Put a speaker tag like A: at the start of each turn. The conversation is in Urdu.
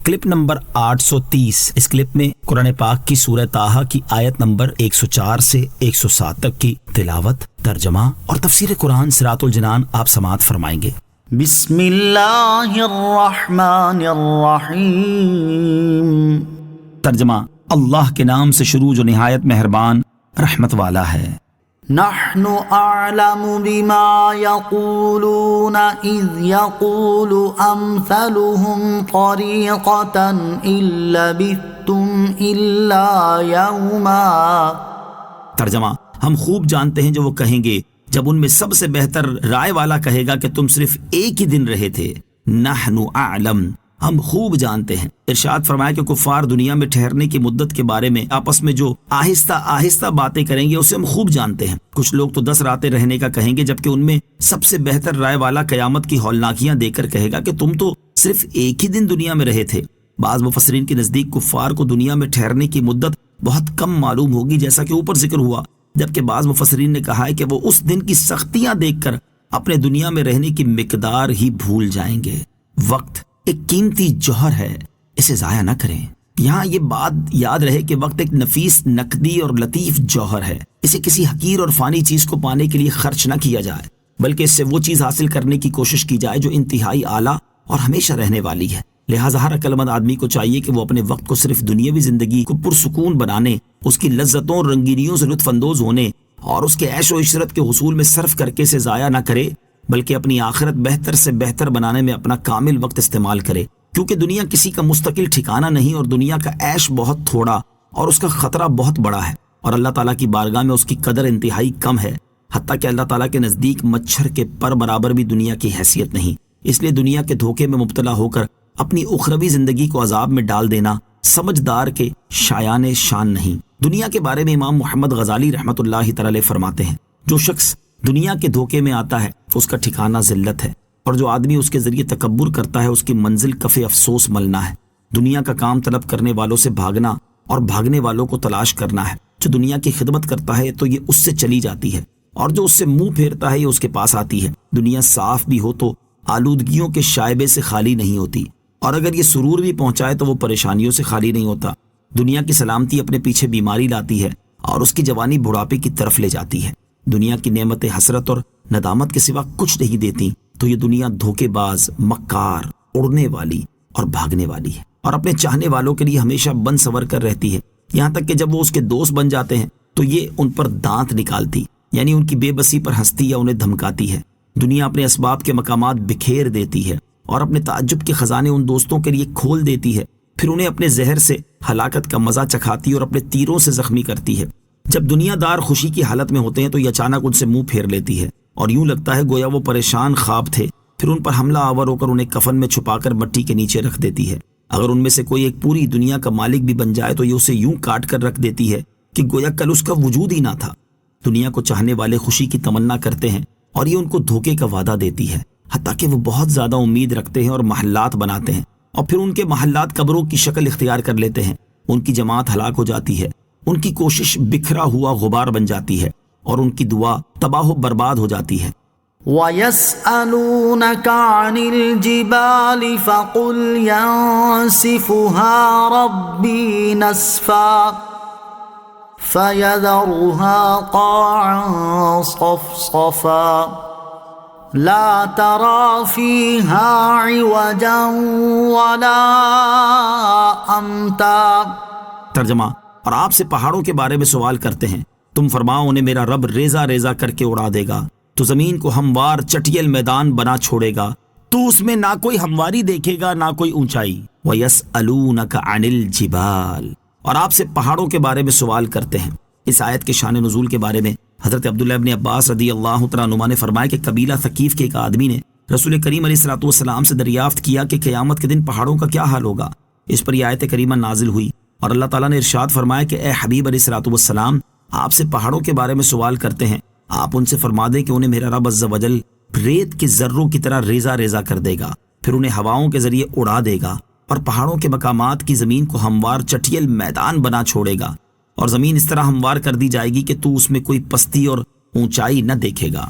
A: Clip number 830۔ اس کلپ میں قرآن پاک کی سورہ طٰہٰ کی آیت نمبر 104 سے 107 تک کی تلاوت، ترجمہ اور تفسیر قرآن صراط الجنان آپ سماعت فرمائیں گے۔
B: بسم اللہ الرحمن الرحیم۔
A: ترجمہ: اللہ کے نام سے شروع جو نہایت مہربان رحمت والا ہے۔
B: نحن اعلم بما يقولون اذ يقول امثلهم طريقة ان لبثتم الا يوما۔
A: ترجمہ: ہم خوب جانتے ہیں جو وہ کہیں گے جب ان میں سب سے بہتر رائے والا کہے گا کہ تم صرف ایک ہی دن رہے تھے۔ نحن اعلم، ہم خوب جانتے ہیں۔ ارشاد فرمایا کہ کفار دنیا میں ٹھہرنے کی مدت کے بارے میں آپس میں جو آہستہ آہستہ باتیں کریں گے اسے ہم خوب جانتے ہیں۔ کچھ لوگ تو 10 راتیں رہنے کا کہیں گے، جبکہ ان میں سب سے بہتر رائے والا قیامت کی ہولناکیاں دے کر کہے گا کہ تم تو صرف ایک ہی دن دنیا میں رہے تھے۔ بعض مفسرین کے نزدیک کفار کو دنیا میں ٹھہرنے کی مدت بہت کم معلوم ہوگی، جیسا کہ اوپر ذکر ہوا، جبکہ بعض مفسرین نے کہا ہے کہ وہ اس دن کی سختیاں دیکھ کر اپنے دنیا میں رہنے کی مقدار ہی بھول جائیں گے۔ وقت ایک قیمتی جوہر ہے، اسے ضائع نہ کریں۔ یہاں یہ بات یاد رہے کہ وقت ایک نفیس، نقدی اور لطیف جوہر ہے۔ اسے کسی حقیر اور فانی چیز کو پانے کے لیے خرچ نہ کیا جائے، بلکہ اس سے وہ چیز حاصل کرنے کی کوشش کی جائے جو انتہائی اعلیٰ اور ہمیشہ رہنے والی ہے۔ لہٰذا ہر عقل مند آدمی کو چاہیے کہ وہ اپنے وقت کو صرف دنیاوی زندگی کو پرسکون بنانے، اس کی لذتوں اور رنگینیوں سے لطف اندوز ہونے اور اس کے عیش و عشرت کے حصول میں صرف کر کے اسے ضائع نہ کرے، بلکہ اپنی آخرت بہتر سے بہتر بنانے میں اپنا کامل وقت استعمال کرے، کیونکہ دنیا کسی کا مستقل ٹھکانہ نہیں، اور دنیا کا عیش بہت تھوڑا اور اس کا خطرہ بہت بڑا ہے، اور اللہ تعالیٰ کی بارگاہ میں اس کی قدر انتہائی کم ہے، حتیٰ کہ اللہ تعالیٰ کے نزدیک مچھر کے پر برابر بھی دنیا کی حیثیت نہیں۔ اس لیے دنیا کے دھوکے میں مبتلا ہو کر اپنی اخروی زندگی کو عذاب میں ڈال دینا سمجھدار کے شایان شان نہیں۔ دنیا کے بارے میں امام محمد غزالی رحمۃ اللہ تعالی فرماتے ہیں، جو شخص دنیا کے دھوکے میں آتا ہے اس کا ٹھکانہ ذلت ہے، اور جو آدمی اس کے ذریعے تکبر کرتا ہے اس کی منزل کف افسوس ملنا ہے۔ دنیا کا کام طلب کرنے والوں سے بھاگنا اور بھاگنے والوں کو تلاش کرنا ہے۔ جو دنیا کی خدمت کرتا ہے تو یہ اس سے چلی جاتی ہے، اور جو اس سے منہ پھیرتا ہے یہ اس کے پاس آتی ہے۔ دنیا صاف بھی ہو تو آلودگیوں کے شائبے سے خالی نہیں ہوتی، اور اگر یہ سرور بھی پہنچائے تو وہ پریشانیوں سے خالی نہیں ہوتا۔ دنیا کی سلامتی اپنے پیچھے بیماری لاتی ہے اور اس کی جوانی بڑھاپے کی طرف لے جاتی ہے۔ دنیا کی نعمتیں حسرت اور ندامت کے سوا کچھ نہیں دیتی، تو یہ دنیا دھوکے باز، مکار، اڑنے والی اور بھاگنے والی ہے، اور اپنے چاہنے والوں کے لیے ہمیشہ بن سور کر رہتی ہے، یہاں تک کہ جب وہ اس کے دوست بن جاتے ہیں تو یہ ان پر دانت نکالتی، یعنی ان کی بے بسی پر ہنستی یا انہیں دھمکاتی ہے۔ دنیا اپنے اسباب کے مقامات بکھیر دیتی ہے اور اپنے تعجب کے خزانے ان دوستوں کے لیے کھول دیتی ہے، پھر انہیں اپنے زہر سے ہلاکت کا مزہ چکھاتی اور اپنے تیروں سے زخمی کرتی ہے۔ جب دنیا دار خوشی کی حالت میں ہوتے ہیں تو یہ اچانک ان سے منہ پھیر لیتی ہے، اور یوں لگتا ہے گویا وہ پریشان خواب تھے، پھر ان پر حملہ آور ہو کر انہیں کفن میں چھپا کر مٹی کے نیچے رکھ دیتی ہے۔ اگر ان میں سے کوئی ایک پوری دنیا کا مالک بھی بن جائے تو یہ اسے یوں کاٹ کر رکھ دیتی ہے کہ گویا کل اس کا وجود ہی نہ تھا۔ دنیا کو چاہنے والے خوشی کی تمنا کرتے ہیں اور یہ ان کو دھوکے کا وعدہ دیتی ہے، حتیٰ کہ وہ بہت زیادہ امید رکھتے ہیں اور محلات بناتے ہیں، اور پھر ان کے محلات قبروں کی شکل اختیار کر لیتے ہیں۔ ان کی جماعت ہلاک ہو جاتی ہے، ان کی کوشش بکھرا ہوا غبار بن جاتی ہے، اور ان کی دعا تباہ و برباد ہو جاتی ہے۔
B: وَيَسْأَلُونَكَ عَنِ الْجِبَالِ فَقُلْ يَنسِفُهَا رَبِّي نَسْفًا فَيَذَرُهَا قَاعًا صَفْصَفًا لَا تَرَى فِيهَا عِوَجًا وَلَا أَمْتًا۔
A: ترجمہ: اور آپ سے پہاڑوں کے بارے میں سوال کرتے ہیں، تم فرماؤ انہیں میرا رب ریزہ ریزہ کر کے اڑا دے گا، تو زمین کو ہموار چٹیل میدان بنا چھوڑے گا، تو اس میں نہ کوئی ہمواری دیکھے گا نہ کوئی اونچائی۔ وَيَسْأَلُونَكَ عَنِ الْجِبَالِ، اور آپ سے پہاڑوں کے بارے میں سوال کرتے ہیں۔ اس آیت کے شان نزول کے بارے میں حضرت عبداللہ ابن عباس رضی اللہ تعالیٰ عنہما نے فرمایا کہ قبیلہ ثقیف کے ایک آدمی نے رسول کریم علیہ الصلوۃ والسلام سے دریافت کیا کہ قیامت کے دن پہاڑوں کا کیا حال ہوگا۔ اس پر یہ آیت کریمہ نازل ہوئی اور اللہ تعالیٰ نے ارشاد فرمایا کہ اے حبیب علیہ الصلوۃ والسلام، آپ سے پہاڑوں کے بارے میں سوال کرتے ہیں، آپ ان سے فرما دیں کہ انہیں میرا رب عز و جل ریت کے ذروں کی طرح ریزہ ریزہ کر دے گا، پھر انہیں ہواؤں کے ذریعے اڑا دے گا، اور پہاڑوں کے مقامات کی زمین کو ہموار چٹیل میدان بنا چھوڑے گا، اور زمین اس طرح ہموار کر دی جائے گی کہ تو اس میں کوئی پستی اور اونچائی نہ دیکھے گا۔